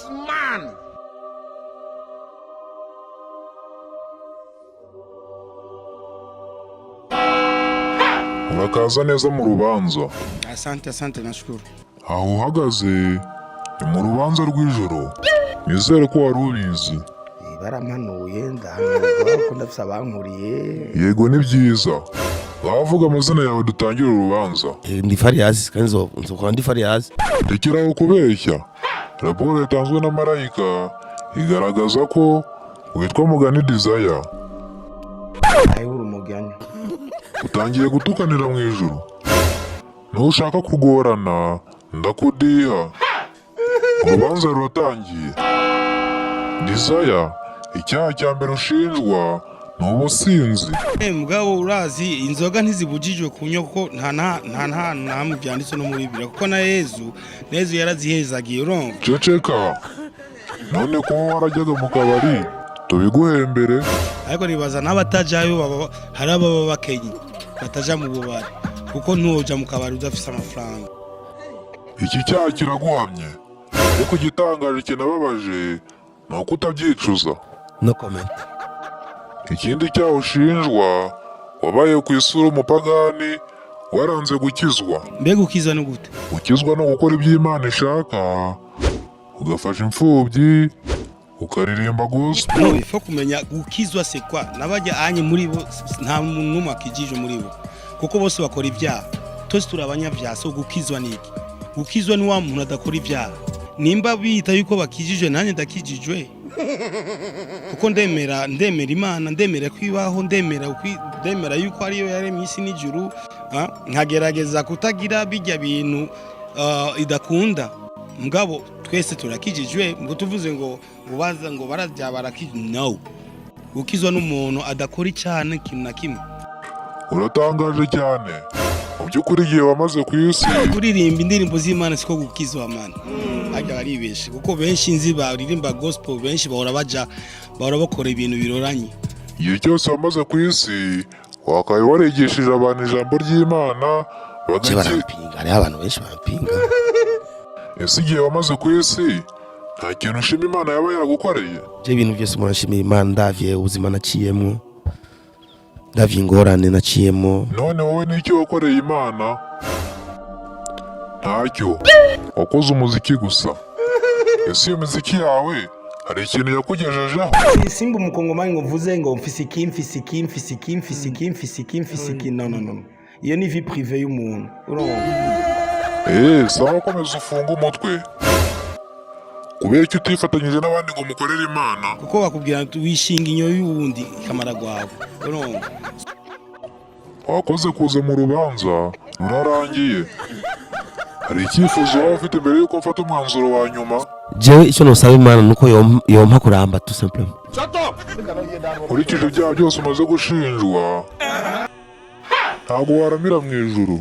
Yes, man. Urakaza neza mu rubanza. Asante nashukuru. Aho uhagaze ni mu rubanza rw'ijoro. Nizere ko wari ubizi. Baramanuye ndahanurwa ko ndafise abankuriye. Yego ni byiza. Wavuga amazina yawe dutangira urubanza. Ndi Farias kanzo nzokora ndi Farias. Rekeraho kubeshya. Raporo yatanzwe na Marayika igaragaza ko witwa Mugani Desire. Ayuru Mugani. Utangiye gutukanira mu ijuru. Ntushaka kugorana ndakudiha. Urubanza ruratangiye. Desire, icyaha cya mbere ushinjwa ni ubusinzi. Mugabo urazi inzoga ntizibujijwe kunywa kuko nta namwe byanditse no muri Bibiliya kuko na Yezu yarazihezagiye urumva. Ceceka. None ko warajyaga mu kabari tubiguhembere. Ariko nibaza n'abatajayo hari ababa bakenye bataja mu bubari kuko ntuja mu kabari udafise amafaranga. Iki cyaha kiraguhamye. Ariko igitangaje kinababaje ni uko utabyicuza. No comment. Ikindi cyaha ushinjwa wabaye ku isura umupagani waranze gukizwa. Mbega ukizwa no gute? Ukizwa no gukora ibyo Imana ishaka, ugafasha imfubyi, ukaririmba gospel. No, ifo kumenya gukizwa c'est quoi? Nabajya anye muri bo nta muntu akijije muri bo. Kuko bose bakora ibyaha. Twese turabanyabyaha, so gukizwa niki? Gukizwa ni wa muntu adakora ibyaha. Nimba bita yuko bakijijwe nanjye ndakijijwe. Kuko ndemera Imana, ndemera kwibaho, ndemera yuko ariyo yaremye isi n'ijuru, nkagerageza kutagira bijya bintu idakunda. Mugabo twese turakijijwe, ngo tuvuze ngo ubaza ngo barajya barakijijwe. No. Gukizwa n'umuntu adakora icyaha kintu na kimwe. Uratangaje cyane. Mu by'ukuri igihe wamaze ku isi kuririmba indirimbo z'Imana siko gukizwa man. Ajya baribeshe kuko benshi nzi baririmba gospel, benshi bahora bakora ibintu biroranye. Igihe cyose wamaze ku isi wakaye warigishije abantu ijambo ry'Imana barampinga. Hari abantu benshi barampinga. Ese igihe wamaze ku isi nta kintu ushima Imana yaba yaragukoreye? Je ibintu byose murashimira Imana, ndavye ubuzima naciyemo, ndavye ingorane naciyemo. None wowe n'icyo wakoreye Imana? Ntacyo. Wakoze umuziki gusa. Ese iyo muziki yawe hari ikintu yakugejejeho? Simba umukongomani ngo mvuze ngo mfisiki. No. Iyo ni vie privée y'umuntu. Sawa komeza ufunga umutwe. Kubera icyo utifatanyije n'abandi ngo mukorere Imana. Kuko bakubwira wishinga inyo y'uwundi kamara gwawe. Urumva? Wakoze kuza mu rubanza rurarangiye. Hari icyifuzo waba ufite mbere yuko mfata umwanzuro wa nyuma? Jewe icyo nosaba Imana nuko yompa kuramba tout simplement. Urikije ibyaha byose umaze gushinjwa ntabwo waramira mu ijuru.